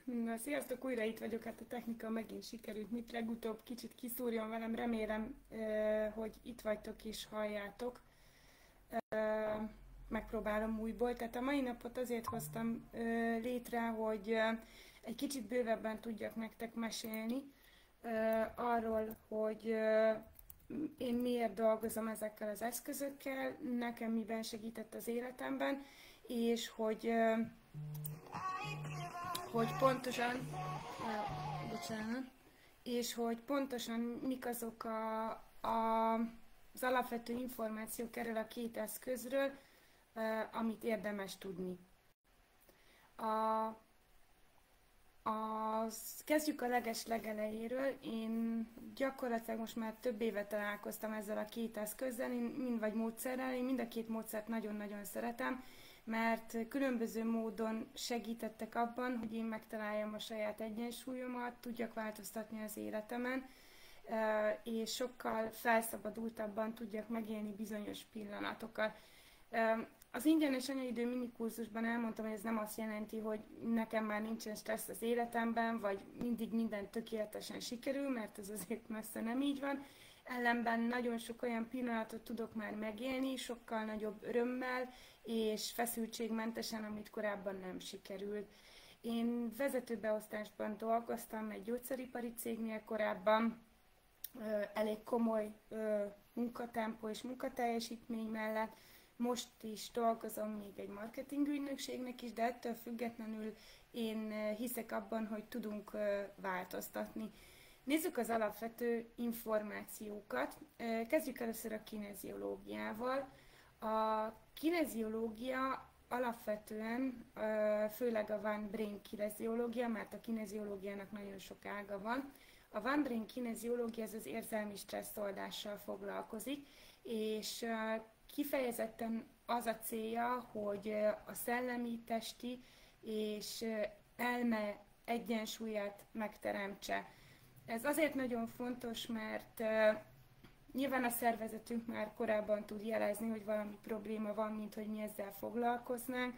Na, sziasztok, újra itt vagyok, hát a technika megint sikerült, mit legutóbb kicsit kiszúrjon velem, remélem, hogy itt vagytok és halljátok. Megpróbálom újból, tehát a mai napot azért hoztam létre, hogy egy kicsit bővebben tudjak nektek mesélni arról, hogy én miért dolgozom ezekkel az eszközökkel, nekem miben segített az életemben, és hogy pontosan, bocsánat, és hogy pontosan mik azok az alapvető információk erről a két eszközről, amit érdemes tudni. A, kezdjük a legelejéről. Én gyakorlatilag most már több éve találkoztam ezzel a két eszközzel, mind vagy módszerrel, én mind a két módszert nagyon-nagyon szeretem, mert különböző módon segítettek abban, hogy én megtaláljam a saját egyensúlyomat, tudjak változtatni az életemen, és sokkal felszabadultabban tudjak megélni bizonyos pillanatokat. Az ingyenes anyaidő minikurzusban elmondtam, hogy ez nem azt jelenti, hogy nekem már nincsen stressz az életemben, vagy mindig minden tökéletesen sikerül, mert ez azért messze nem így van. Ellenben nagyon sok olyan pillanatot tudok már megélni, sokkal nagyobb örömmel és feszültségmentesen, amit korábban nem sikerült. Én vezetőbeosztásban dolgoztam egy gyógyszeripari cégnél korábban, elég komoly munkatempó és munkateljesítmény mellett. Most is dolgozom még egy marketingügynökségnek is, de ettől függetlenül én hiszek abban, hogy tudunk változtatni. Nézzük az alapvető információkat. Kezdjük először a kineziológiával. A kineziológia alapvetően, főleg a One Brain kineziológia, mert a kineziológiának nagyon sok ága van. A One Brain kineziológia ez az érzelmi stresszoldással foglalkozik, és kifejezetten az a célja, hogy a szellemi, testi és elme egyensúlyát megteremtse. Ez azért nagyon fontos, mert nyilván a szervezetünk már korábban tud jelezni, hogy valami probléma van, mint hogy mi ezzel foglalkoznánk,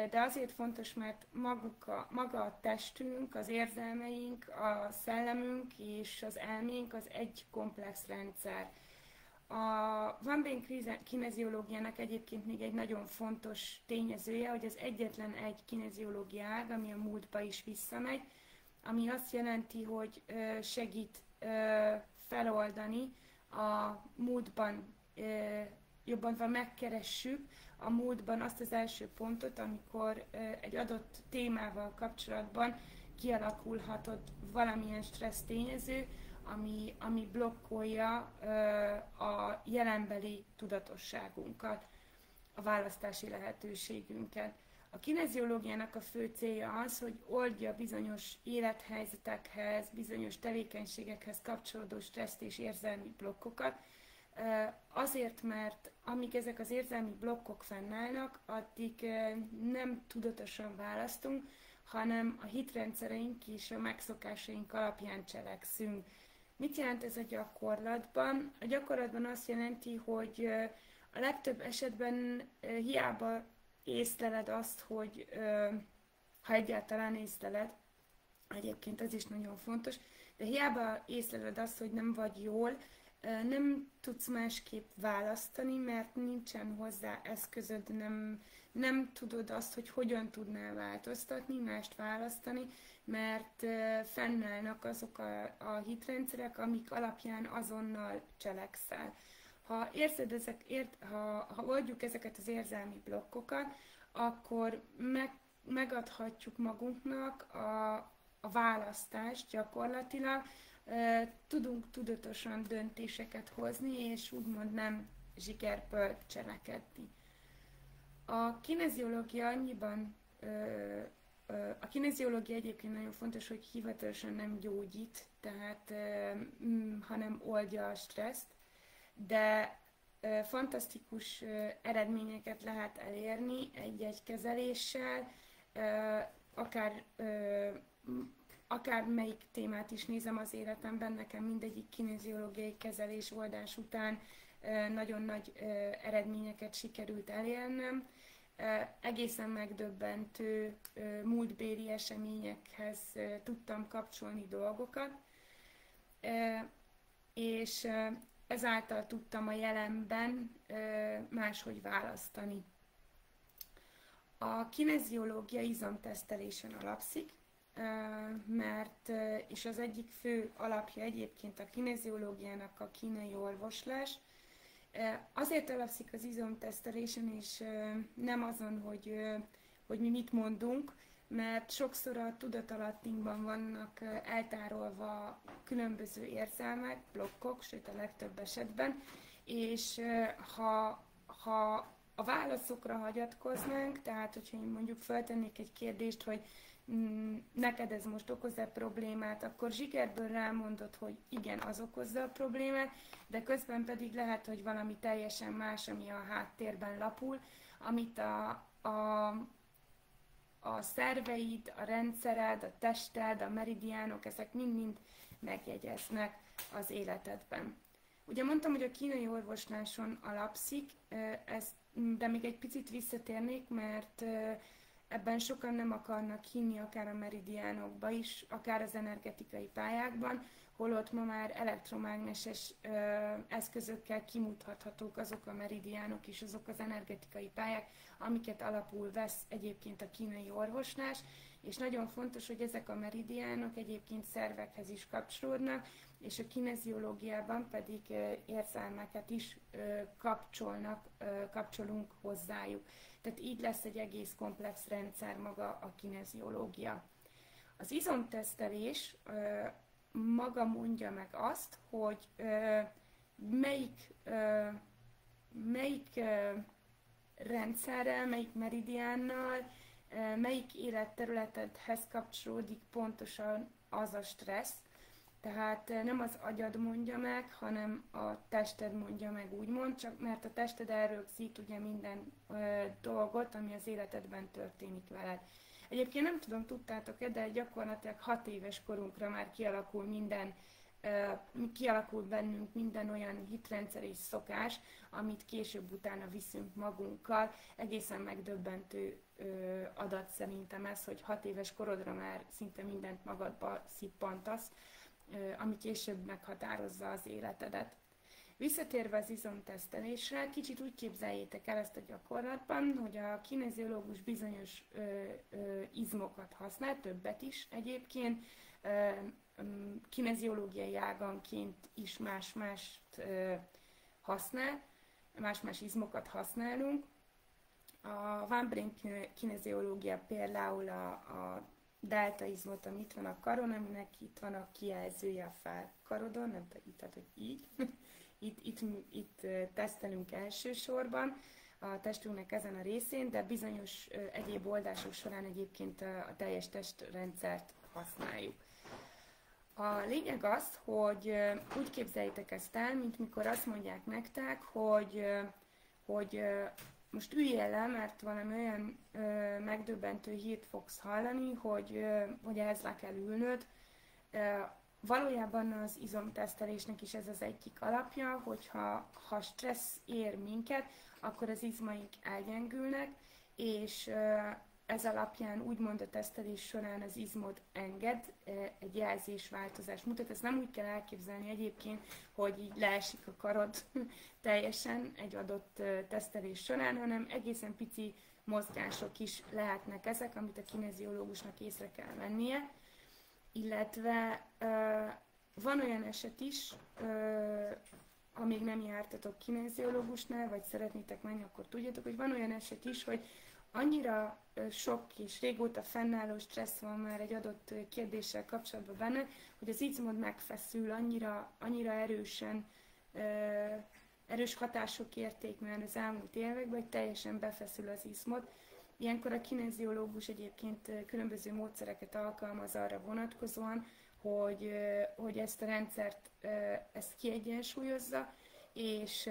de azért fontos, mert maga a testünk, az érzelmeink, a szellemünk és az elménk az egy komplex rendszer. A Van Brain kineziológiának egyébként még egy nagyon fontos tényezője, hogy az egyetlen egy kineziológia ág, ami a múltba is visszamegy, ami azt jelenti, hogy segít feloldani a múltban, jobban van megkeressük a múltban azt az első pontot, amikor egy adott témával kapcsolatban kialakulhatott valamilyen stressz tényező, ami blokkolja a jelenbeli tudatosságunkat, a választási lehetőségünket. A kineziológiának a fő célja az, hogy oldja bizonyos élethelyzetekhez, bizonyos tevékenységekhez kapcsolódó stresszt és érzelmi blokkokat, azért, mert amíg ezek az érzelmi blokkok fennállnak, addig nem tudatosan választunk, hanem a hitrendszereink és a megszokásaink alapján cselekszünk. Mit jelent ez a gyakorlatban? A gyakorlatban azt jelenti, hogy a legtöbb esetben hiába észleled azt, hogy ha egyáltalán észleled, egyébként ez is nagyon fontos, de hiába észleled azt, hogy nem vagy jól, nem tudsz másképp választani, mert nincsen hozzá eszközöd, nem tudod azt, hogy hogyan tudnál változtatni, mást választani, mert fennállnak azok a hitrendszerek, amik alapján azonnal cselekszel. Ha oldjuk ezeket az érzelmi blokkokat, akkor megadhatjuk magunknak a választást gyakorlatilag, tudunk tudatosan döntéseket hozni, és úgymond nem zsigerből cselekedni. A kineziológia annyiban, a kineziológia egyébként nagyon fontos, hogy hivatalosan nem gyógyít, tehát hanem oldja a stresszt, de fantasztikus eredményeket lehet elérni egy-egy kezeléssel, akár melyik témát is nézem az életemben, nekem mindegyik kineziológiai kezelés oldás után nagyon nagy eredményeket sikerült elérnem. egészen megdöbbentő múltbéli eseményekhez tudtam kapcsolni dolgokat, és ezáltal tudtam a jelenben máshogy választani. A kineziológia izomtesztelésen alapszik, mert, és az egyik fő alapja egyébként a kineziológiának a kínai orvoslás. Azért alapszik az izomtesztelésen, és nem azon, hogy mi mit mondunk, mert sokszor a tudatalattinkban vannak eltárolva különböző érzelmek, blokkok, sőt a legtöbb esetben, és ha a válaszokra hagyatkoznánk, tehát hogyha én mondjuk feltennék egy kérdést, hogy neked ez most okoz-e problémát, akkor zsigerből rámondod, hogy igen, az okozza a problémát, de közben pedig lehet, hogy valami teljesen más, ami a háttérben lapul, amit a szerveid, a rendszered, a tested, a meridiánok, ezek mind-mind megjegyeznek az életedben. Ugye mondtam, hogy a kínai orvosláson alapszik, de még egy picit visszatérnék, mert ebben sokan nem akarnak hinni, akár a meridiánokba is, akár az energetikai pályákban, holott ma már elektromágneses eszközökkel kimutathatók azok a meridiánok és azok az energetikai pályák, amiket alapul vesz egyébként a kínai orvoslás, és nagyon fontos, hogy ezek a meridiánok egyébként szervekhez is kapcsolódnak, és a kineziológiában pedig érzelmeket is kapcsolunk hozzájuk. Tehát így lesz egy egész komplex rendszer maga a kineziológia. Az izomtesztelés maga mondja meg azt, hogy melyik rendszerrel, melyik meridiánnal, melyik életterületedhez kapcsolódik pontosan az a stressz. Tehát nem az agyad mondja meg, hanem a tested mondja meg, úgymond, csak mert a tested elrögzít ugye minden dolgot, ami az életedben történik veled. Egyébként nem tudom, tudtátok-e, de gyakorlatilag 6 éves korunkra már kialakul bennünk minden olyan hitrendszer és szokás, amit később utána viszünk magunkkal. Egészen megdöbbentő adat szerintem ez, hogy 6 éves korodra már szinte mindent magadba szippantasz, ami később meghatározza az életedet. Visszatérve az izomtesztelésre, kicsit úgy képzeljétek el ezt a gyakorlatban, hogy a kineziológus bizonyos izmokat használ, többet is egyébként, kineziológiai áganként is más-mást használ, más-más izmokat használunk. A One Brain kineziológia például a delta izmot, ami itt van a karon, aminek itt van a kijelzője a felkarodon, nem tudom, tehát hogy így. Itt tesztelünk elsősorban a testünknek ezen a részén, de bizonyos egyéb oldások során egyébként a teljes testrendszert használjuk. A lényeg az, hogy úgy képzeljétek ezt el, mint mikor azt mondják nektek, hogy most üljél le, mert valami olyan megdöbbentő hírt fogsz hallani, hogy ehhez le kell ülnöd. Valójában az izomtesztelésnek is ez az egyik alapja, hogyha stressz ér minket, akkor az izmaink elgyengülnek, és ez alapján úgymond a tesztelés során az izmod enged, egy jelzésváltozást mutat. Ezt nem úgy kell elképzelni egyébként, hogy így leesik a karod teljesen egy adott tesztelés során, hanem egészen pici mozgások is lehetnek ezek, amit a kineziológusnak észre kell vennie. Illetve van olyan eset is, ha még nem jártatok kineziológusnál, vagy szeretnétek menni, akkor tudjátok, hogy van olyan eset is, hogy annyira sok és régóta fennálló stressz van már egy adott kérdéssel kapcsolatban benne, hogy az izmod megfeszül, annyira erős hatások érték már az elmúlt években, hogy teljesen befeszül az izmod. Ilyenkor a kineziológus egyébként különböző módszereket alkalmaz arra vonatkozóan, hogy ezt a rendszert ezt kiegyensúlyozza, és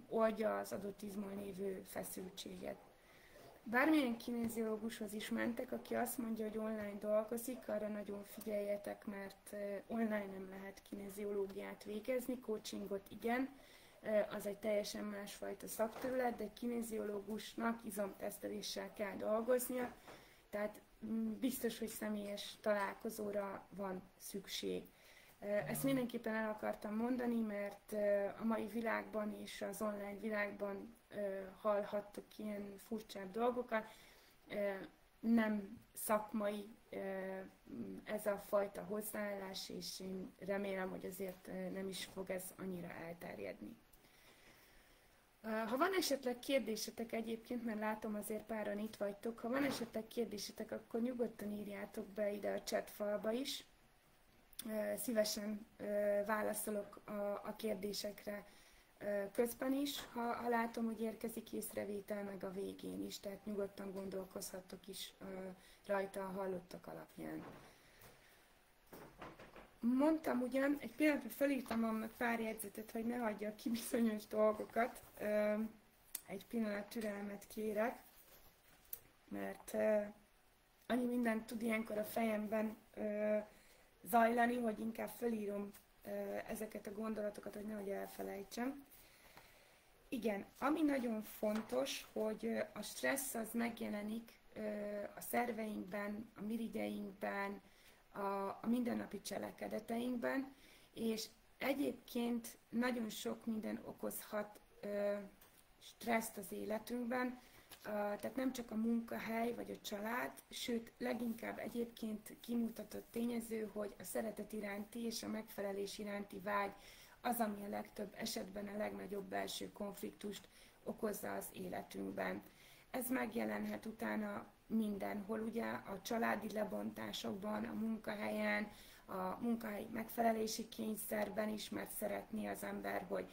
oldja az adott izmon lévő feszültséget. Bármilyen kineziológushoz is mentek, aki azt mondja, hogy online dolgozik, arra nagyon figyeljetek, mert online nem lehet kineziológiát végezni, coachingot igen, az egy teljesen másfajta szakterület, de egy kinéziológusnak izomteszteléssel kell dolgoznia, tehát biztos, hogy személyes találkozóra van szükség. Ezt mindenképpen el akartam mondani, mert a mai világban és az online világban hallhattok ilyen furcsább dolgokat. Nem szakmai ez a fajta hozzáállás, és én remélem, hogy azért nem is fog ez annyira elterjedni. Ha van esetleg kérdésetek egyébként, mert látom azért páran itt vagytok, ha van esetleg kérdésetek, akkor nyugodtan írjátok be ide a chat falba is. Szívesen válaszolok a kérdésekre közben is, ha látom, hogy érkezik észrevétel, meg a végén is, tehát nyugodtan gondolkozhattok is rajta a hallottak alapján. Mondtam ugyan, egy pillanatra felírtam annak pár jegyzetet, hogy ne hagyja ki bizonyos dolgokat. Egy pillanat türelmet kérek, mert annyi mindent tud ilyenkor a fejemben zajlani, hogy inkább felírom ezeket a gondolatokat, hogy nehogy elfelejtsem. Igen, ami nagyon fontos, hogy a stressz az megjelenik a szerveinkben, a mirigyeinkben, a mindennapi cselekedeteinkben, és egyébként nagyon sok minden okozhat stresszt az életünkben, tehát nem csak a munkahely vagy a család, sőt leginkább egyébként kimutatott tényező, hogy a szeretet iránti és a megfelelés iránti vágy az, ami a legtöbb esetben a legnagyobb belső konfliktust okozza az életünkben. Ez megjelenhet utána mindenhol, ugye, a családi lebontásokban, a munkahelyen, a munkahelyi megfelelési kényszerben is, mert szeretné az ember, hogy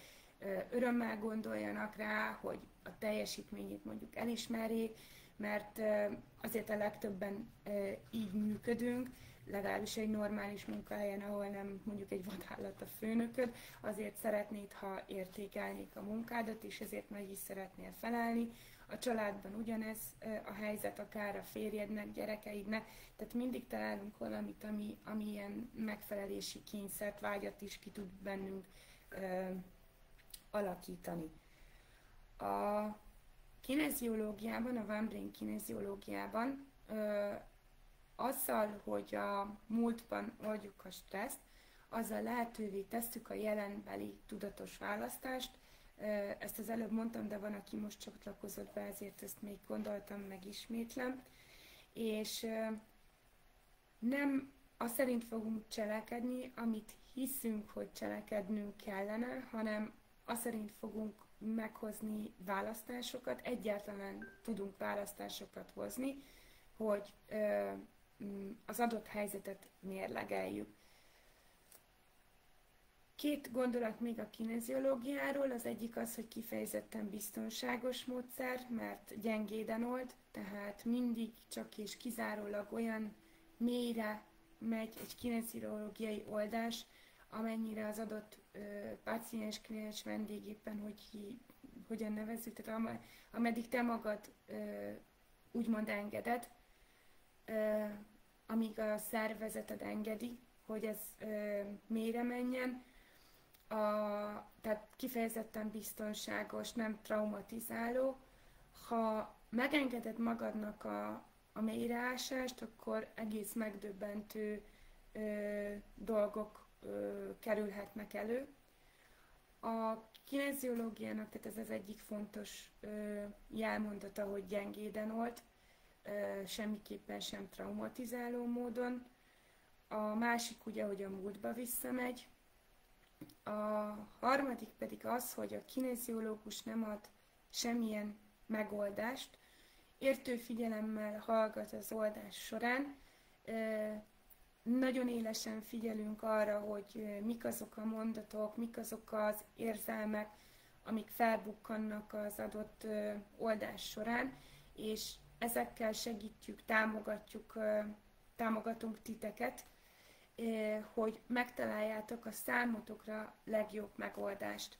örömmel gondoljanak rá, hogy a teljesítményét mondjuk elismerjék, mert azért a legtöbben így működünk, legalábbis egy normális munkahelyen, ahol nem mondjuk egy vadállat a főnököd, azért szeretnéd, ha értékelnék a munkádat, és ezért meg is szeretnél felelni. A családban ugyanez a helyzet, akár a férjednek, gyerekeidnek, tehát mindig találunk valamit, ami ilyen megfelelési kényszert, vágyat is ki tud bennünk alakítani. A kineziológiában, a One Brain kineziológiában azzal, hogy a múltban oldjuk a stresszt, azzal lehetővé tesszük a jelenbeli tudatos választást. Ezt az előbb mondtam, de van, aki most csatlakozott be, ezért ezt még gondoltam, meg ismétlem. És nem azt szerint fogunk cselekedni, amit hiszünk, hogy cselekednünk kellene, hanem azt szerint fogunk meghozni választásokat, egyáltalán tudunk választásokat hozni, hogy az adott helyzetet mérlegeljük. Két gondolat még a kineziológiáról, az egyik az, hogy kifejezetten biztonságos módszer, mert gyengéden old, tehát mindig csak és kizárólag olyan mélyre megy egy kineziológiai oldás, amennyire az adott páciens, kliens, vendég éppen, hogyan nevezzük, tehát ameddig te magad úgymond engeded, amíg a szervezeted engedi, hogy ez mélyre menjen, tehát kifejezetten biztonságos, nem traumatizáló. Ha megengeded magadnak a mélyreásást, akkor egész megdöbbentő dolgok kerülhetnek elő. A kineziológiának, tehát ez az egyik fontos jelmondata, hogy gyengéden old, semmiképpen sem traumatizáló módon. A másik ugye, hogy a múltba visszamegy. A harmadik pedig az, hogy a kineziológus nem ad semmilyen megoldást, értő figyelemmel hallgat az oldás során, nagyon élesen figyelünk arra, hogy mik azok a mondatok, mik azok az érzelmek, amik felbukkannak az adott oldás során, és ezekkel segítjük, támogatunk titeket, hogy megtaláljátok a számotokra legjobb megoldást.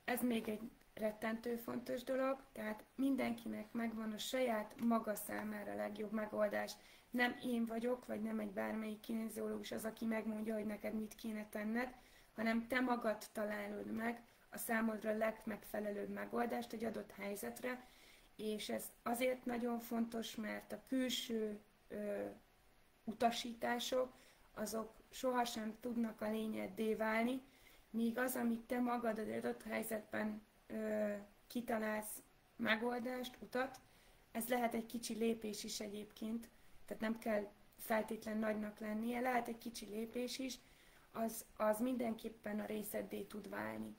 Ez még egy rettentő fontos dolog, tehát mindenkinek megvan a saját maga számára a legjobb megoldás. Nem én vagyok, vagy nem egy bármelyik kineziológus az, aki megmondja, hogy neked mit kéne tenned, hanem te magad találod meg a számodra legmegfelelőbb megoldást egy adott helyzetre, és ez azért nagyon fontos, mert a külső utasítások, azok sohasem tudnak a lényeddé válni, míg az, amit te magad az adott helyzetben kitalálsz megoldást, utat, ez lehet egy kicsi lépés is egyébként, tehát nem kell feltétlen nagynak lennie, lehet egy kicsi lépés is, az mindenképpen a részeddé tud válni.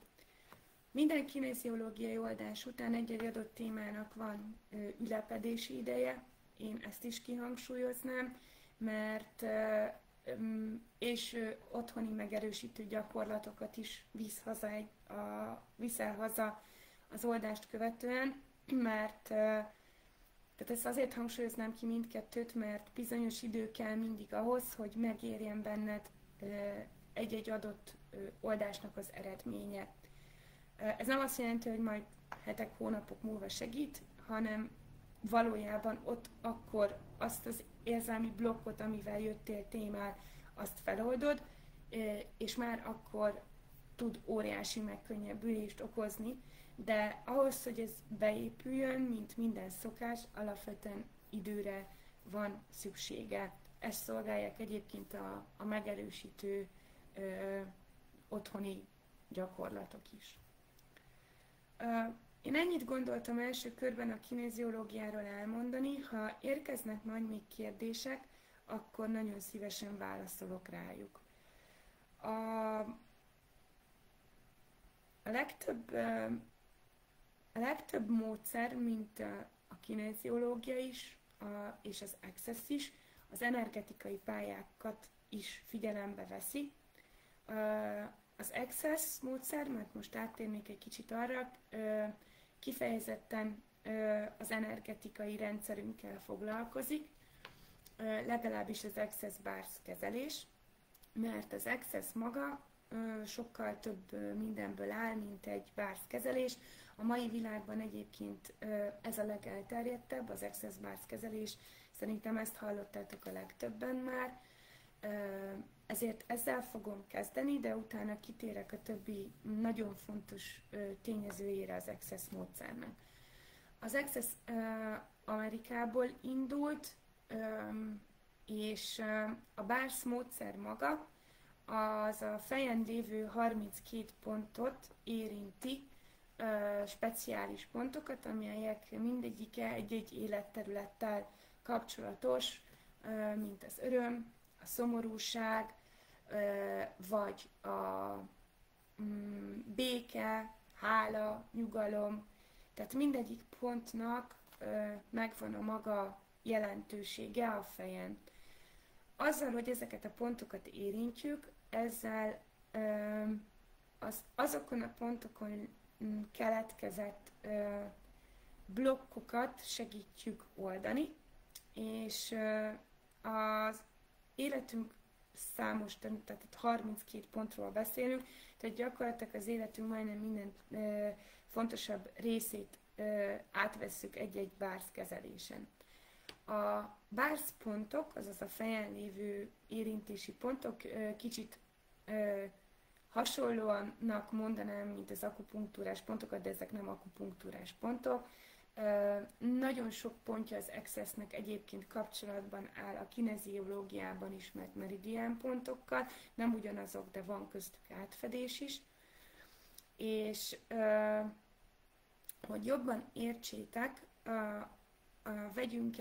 Minden kineziológiai oldás után egy-egy adott témának van ülepedési ideje, én ezt is kihangsúlyoznám, mert és otthoni megerősítő gyakorlatokat is viszel haza az oldást követően, mert tehát ezt azért hangsúlyoznám ki mindkettőt, mert bizonyos idő kell mindig ahhoz, hogy megérjen benned egy-egy adott oldásnak az eredménye. Ez nem azt jelenti, hogy majd hetek, hónapok múlva segít, hanem valójában ott akkor azt az érzelmi blokkot, amivel jöttél témál, azt feloldod, és már akkor tud óriási megkönnyebbülést okozni, de ahhoz, hogy ez beépüljön, mint minden szokás, alapvetően időre van szüksége. Ezt szolgálják egyébként a megerősítő otthoni gyakorlatok is. Én ennyit gondoltam első körben a kineziológiáról elmondani, ha érkeznek majd még kérdések, akkor nagyon szívesen válaszolok rájuk. A legtöbb módszer, mint a kineziológia is, és az Access is, az energetikai pályákat is figyelembe veszi. Az Access módszer, mert most áttérnék egy kicsit arra, kifejezetten az energetikai rendszerünkkel foglalkozik, legalábbis az Access Bars kezelés, mert az Access maga sokkal több mindenből áll, mint egy Bars kezelés. A mai világban egyébként ez a legelterjedtebb, az Access Bars kezelés, szerintem ezt hallottátok a legtöbben már, ezért ezzel fogom kezdeni, de utána kitérek a többi nagyon fontos tényezőjére az Access módszernek. Az Access Amerikából indult, és a Bars módszer maga az a fejen lévő 32 pontot érinti, speciális pontokat, amelyek mindegyike egy-egy életterülettel kapcsolatos, mint az öröm, a szomorúság, vagy a béke, hála, nyugalom. Tehát mindegyik pontnak megvan a maga jelentősége a fejen. Azzal, hogy ezeket a pontokat érintjük, ezzel azokon a pontokon keletkezett blokkokat segítjük oldani, és az életünk számos, tehát 32 pontról beszélünk, tehát gyakorlatilag az életünk majdnem minden fontosabb részét átvesszük egy-egy Bars kezelésen. A Bars pontok, azaz a fejen lévő érintési pontok kicsit hasonlóanak mondanám, mint az akupunktúrás pontokat, de ezek nem akupunktúrás pontok. Nagyon sok pontja az Accessnek egyébként kapcsolatban áll a kineziológiában ismert meridian pontokkal, nem ugyanazok, de van köztük átfedés is. És hogy jobban értsétek, vegyünk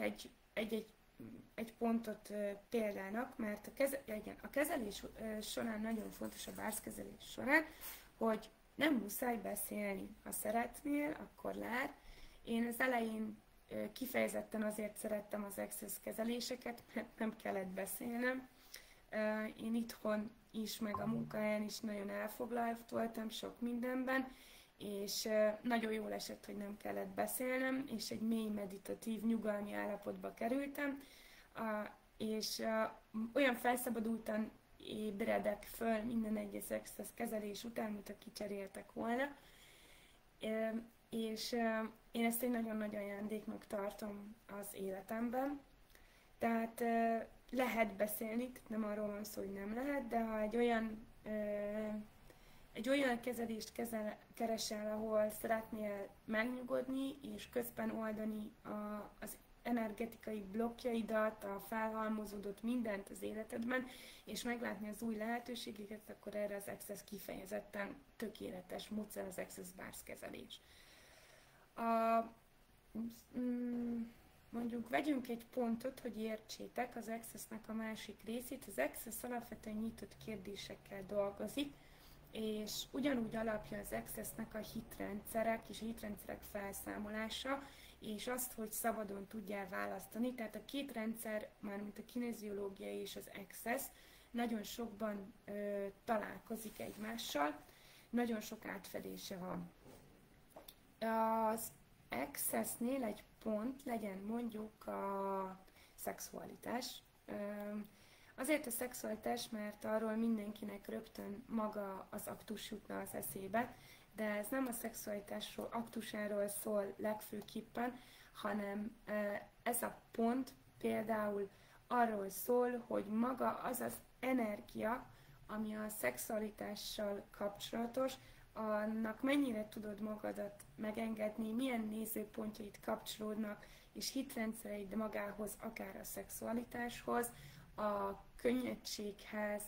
egy pontot példának, mert a kezelés során nagyon fontos, a Bars kezelés során, hogy nem muszáj beszélni. Ha szeretnél, akkor lehet. Én az elején kifejezetten azért szerettem az Access kezeléseket, mert nem kellett beszélnem. Én itthon is, meg a munkahelyen is nagyon elfoglalt voltam sok mindenben, és nagyon jól esett, hogy nem kellett beszélnem, és egy mély meditatív, nyugalmi állapotba kerültem, és olyan felszabadultan ébredek föl minden egyes Access kezelés után, mint ha kicseréltek volna. És én ezt egy nagyon nagy ajándéknak tartom az életemben. Tehát lehet beszélni, nem arról van szó, hogy nem lehet, de ha egy egy olyan kezelést keresel, ahol szeretnél megnyugodni, és közben oldani az energetikai blokkjaidat, a felhalmozódott mindent az életedben, és meglátni az új lehetőségeket, akkor erre az Access kifejezetten tökéletes módszer, az Access Bars kezelés. Mondjuk vegyünk egy pontot, hogy értsétek az Accessnek a másik részét. Az Access alapvetően nyitott kérdésekkel dolgozik, és ugyanúgy alapja az Accessnek a hitrendszerek és a hitrendszerek felszámolása, és azt, hogy szabadon tudjál választani. Tehát a két rendszer, mármint a kineziológia és az Access, nagyon sokban találkozik egymással, nagyon sok átfedése van. Az Accessnél egy pont legyen mondjuk a szexualitás. Azért a szexualitás, mert arról mindenkinek rögtön maga az aktus jutna az eszébe, de ez nem a szexualitásról, aktusáról szól legfőképpen, hanem ez a pont például arról szól, hogy maga az az energia, ami a szexualitással kapcsolatos, annak mennyire tudod magadat megengedni, milyen nézőpontjaid kapcsolódnak, és hitrendszereid magához, akár a szexualitáshoz, a könnyedséghez,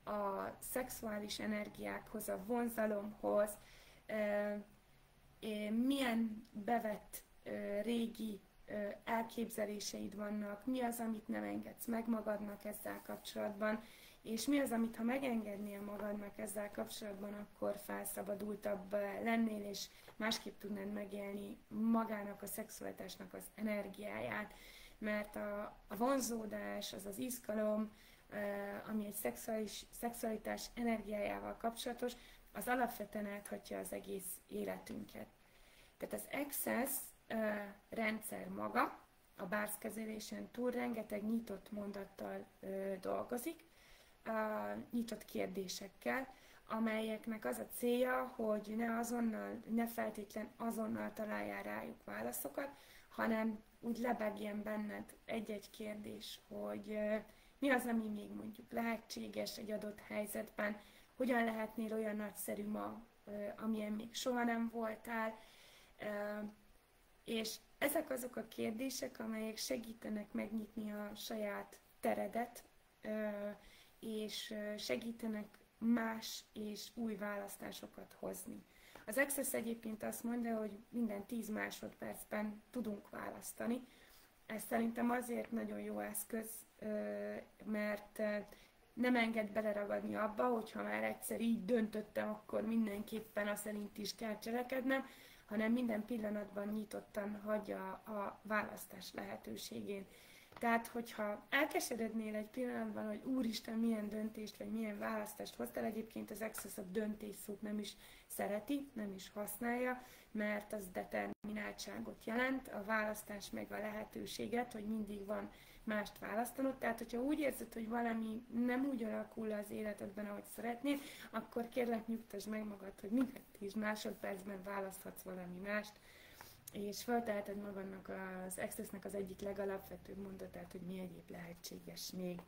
a szexuális energiákhoz, a vonzalomhoz, milyen bevett régi elképzeléseid vannak, mi az, amit nem engedsz meg magadnak ezzel kapcsolatban, és mi az, amit ha megengednél magadnak ezzel kapcsolatban, akkor felszabadultabb lennél, és másképp tudnád megélni magának a szexualitásnak az energiáját. Mert a vonzódás, az az izgalom, ami egy szexualitás energiájával kapcsolatos, az alapvetően áthatja az egész életünket. Tehát az Access rendszer maga a Bars kezelésen túl rengeteg nyitott mondattal dolgozik, nyitott kérdésekkel, amelyeknek az a célja, hogy ne feltétlen azonnal találjál rájuk válaszokat, hanem úgy lebegjen benned egy-egy kérdés, hogy mi az, ami még mondjuk lehetséges egy adott helyzetben, hogyan lehetnél olyan nagyszerű ma, amilyen még soha nem voltál, és ezek azok a kérdések, amelyek segítenek megnyitni a saját teredet, és segítenek más és új választásokat hozni. Az Access egyébként azt mondja, hogy minden 10 másodpercben tudunk választani. Ez szerintem azért nagyon jó eszköz, mert nem enged beleragadni abba, hogyha már egyszer így döntöttem, akkor mindenképpen azt szerint is kell cselekednem, hanem minden pillanatban nyitottan hagyja a választás lehetőségén. Tehát, hogyha elkeserednél egy pillanatban, hogy úristen, milyen döntést, vagy milyen választást hoztál, egyébként az Access a döntés szót nem is szereti, nem is használja, mert az determináltságot jelent, a választás meg a lehetőséget, hogy mindig van mást választanod. Tehát, hogyha úgy érzed, hogy valami nem úgy alakul az életedben, ahogy szeretnéd, akkor kérlek nyugtasd meg magad, hogy minden 10 másodpercben választhatsz valami mást, és felteheted magadnak az Accessnek az egyik legalapvetőbb mondatát, hogy mi egyéb lehetséges még.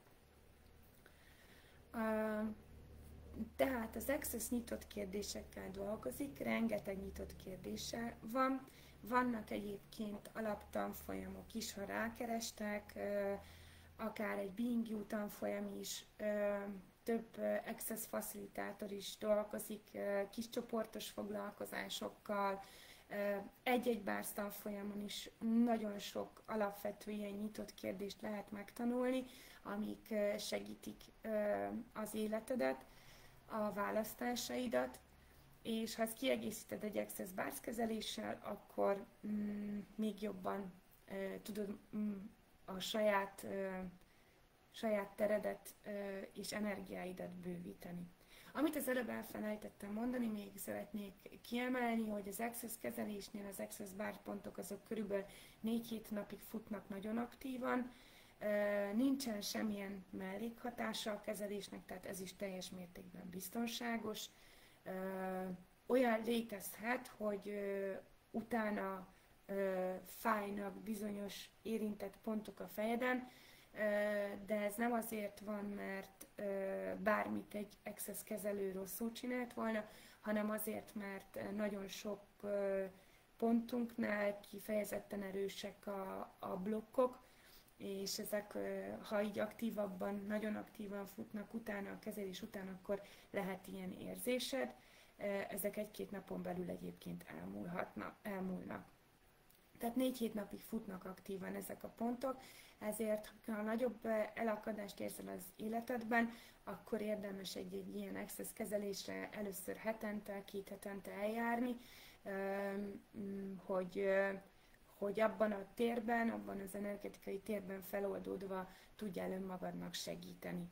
Tehát az Access nyitott kérdésekkel dolgozik, rengeteg nyitott kérdése van. Vannak egyébként alaptanfolyamok is, ha rákerestek, akár egy Being You tanfolyam is, több Access facilitátor is dolgozik kis csoportos foglalkozásokkal, egy-egy Bars tanfolyamon is nagyon sok alapvető ilyen nyitott kérdést lehet megtanulni, amik segítik az életedet, a választásaidat, és ha ezt kiegészíted egy Access Bars kezeléssel, akkor még jobban tudod a saját teredet és energiáidat bővíteni. Amit az előbb elfelejtettem mondani, még szeretnék kiemelni, hogy az Access kezelésnél az Access Bar pontok azok körülbelül 4-7 napig futnak nagyon aktívan, nincsen semmilyen mellékhatása a kezelésnek, tehát ez is teljes mértékben biztonságos. Olyan létezhet, hogy utána fájnak bizonyos érintett pontok a fejeden, de ez nem azért van, mert bármit egy Access kezelő rosszul csinált volna, hanem azért, mert nagyon sok pontunknál kifejezetten erősek a blokkok, és ezek, ha így aktívabban, nagyon aktívan futnak utána, a kezelés után, akkor lehet ilyen érzésed. Ezek egy-két napon belül egyébként elmúlnak. Tehát 4-7 napig futnak aktívan ezek a pontok, ezért ha nagyobb elakadást érzel az életedben, akkor érdemes egy ilyen Access kezelésre először hetente, 2 hetente eljárni, hogy abban a térben, abban az energetikai térben feloldódva tudjál önmagadnak segíteni.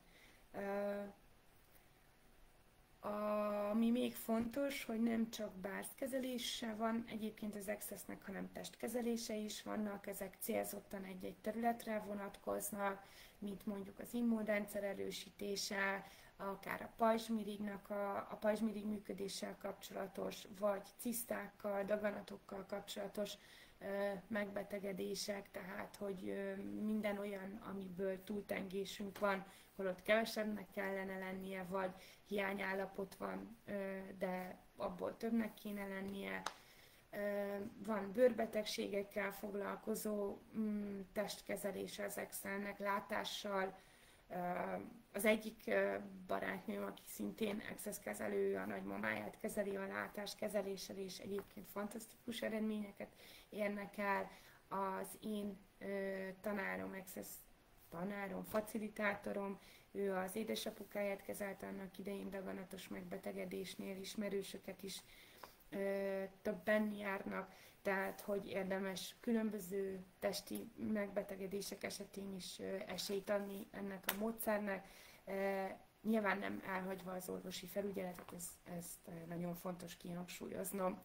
Ami még fontos, hogy nem csak bárzkezelése van egyébként az Accessnek, hanem testkezelése is vannak, ezek célzottan egy-egy területre vonatkoznak, mint mondjuk az immunrendszer erősítése, akár a pajzsmirignak a pajzsmirig működéssel kapcsolatos, vagy cisztákkal, daganatokkal kapcsolatos megbetegedések, tehát hogy minden olyan, amiből túltengésünk van, holott kevesebbnek kellene lennie, vagy hiányállapot van, de abból többnek kéne lennie. Van bőrbetegségekkel foglalkozó testkezelése az Excelnek, látással. Az egyik barátnőm, aki szintén Access kezelő, a nagymamáját kezeli a látás kezeléssel, és egyébként fantasztikus eredményeket érnek el. Az én tanárom, Access tanárom, facilitátorom, ő az édesapukáját kezelte annak idején daganatos megbetegedésnél, ismerősöket is többen járnak, tehát hogy érdemes különböző testi megbetegedések esetén is esélyt adni ennek a módszernek. Nyilván nem elhagyva az orvosi felügyeletet, ezt nagyon fontos kihangsúlyoznom,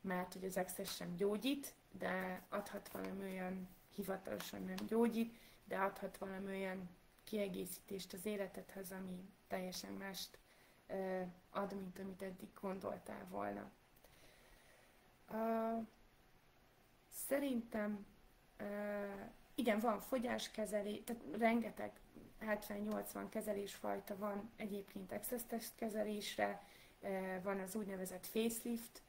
mert hogy az Access sem gyógyít, de adhat valami olyan, hivatalosan nem gyógyít, de adhat valami olyan kiegészítést az életedhez, ami teljesen mást ad, mint amit eddig gondoltál volna. Szerintem igen, van fogyáskezelés, tehát rengeteg 70-80 kezelésfajta van egyébként Access testkezelésre, van az úgynevezett facelift,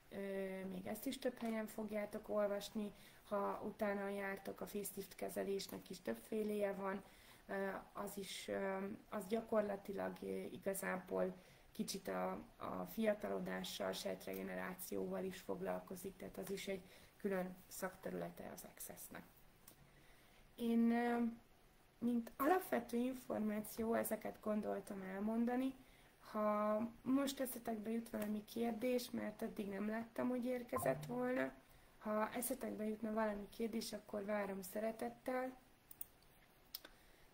még ezt is több helyen fogjátok olvasni, ha utána jártok, a facelift kezelésnek is többféléje van, az gyakorlatilag igazából kicsit a fiatalodással, sejtregenerációval is foglalkozik, tehát az is egy külön szakterülete az Accessnek. Én, mint alapvető információ, ezeket gondoltam elmondani. Ha most eszetekbe jut valami kérdés, mert eddig nem láttam, hogy érkezett volna, ha eszetekbe jutna valami kérdés, akkor várom szeretettel.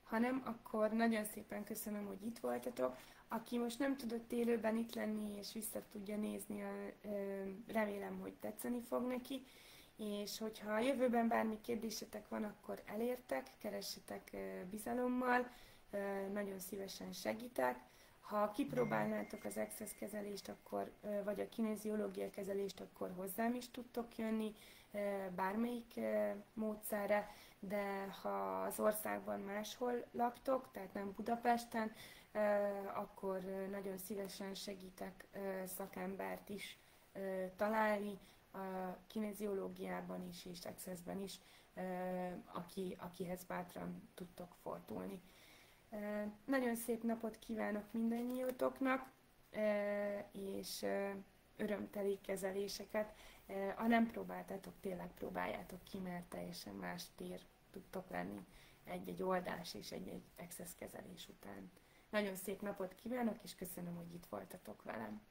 Ha nem, akkor nagyon szépen köszönöm, hogy itt voltatok. Aki most nem tudott élőben itt lenni és vissza tudja nézni, remélem, hogy tetszeni fog neki. És hogyha a jövőben bármi kérdésetek van, akkor elértek, keressetek bizalommal, nagyon szívesen segítek. Ha kipróbálnátok az Access kezelést, akkor, vagy a kineziológia kezelést, akkor hozzám is tudtok jönni bármelyik módszerre, de ha az országban máshol laktok, tehát nem Budapesten, akkor nagyon szívesen segítek szakembert is találni, a kineziológiában is és Accessben is, akihez bátran tudtok fordulni. Nagyon szép napot kívánok mindannyiótoknak, és örömteli kezeléseket. Ha nem próbáltátok, tényleg próbáljátok ki, mert teljesen más tér tudtok lenni egy-egy oldás és egy-egy Access kezelés után. Nagyon szép napot kívánok, és köszönöm, hogy itt voltatok velem.